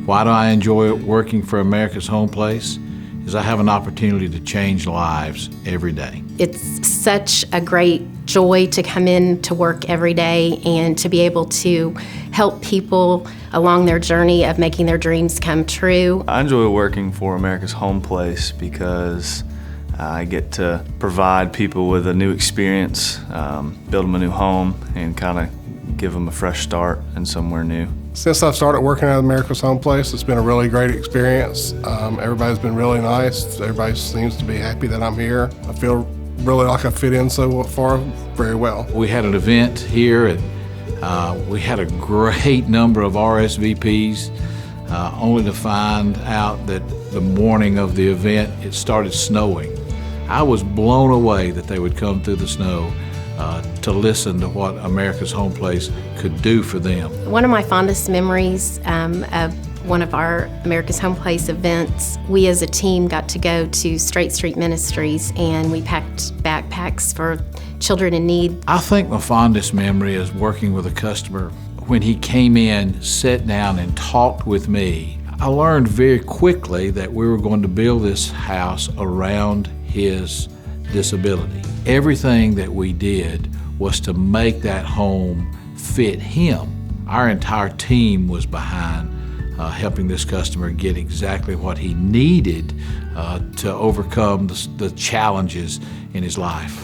Why do I enjoy working for America's Home Place? Is I have an opportunity to change lives every day. It's such a great joy to come in to work every day and to be able to help people along their journey of making their dreams come true. I enjoy working for America's Home Place because I get to provide people with a new experience, build them a new home, and kind of give them a fresh start and somewhere new. Since I've started working at America's Home Place, it's been a really great experience. Everybody's been really nice. Everybody seems to be happy that I'm here. I feel really like I fit in so far very well. We had an event here, and we had a great number of RSVPs, only to find out that the morning of the event it started snowing. I was blown away that they would come through the snow to listen to what America's Home Place could do for them. One of my fondest memories of one of our America's Home Place events, we as a team got to go to Straight Street Ministries and we packed backpacks for children in need. I think my fondest memory is working with a customer. When he came in, sat down and talked with me, I learned very quickly that we were going to build this house around his disability. Everything that we did was to make that home fit him. Our entire team was behind helping this customer get exactly what he needed to overcome the challenges in his life.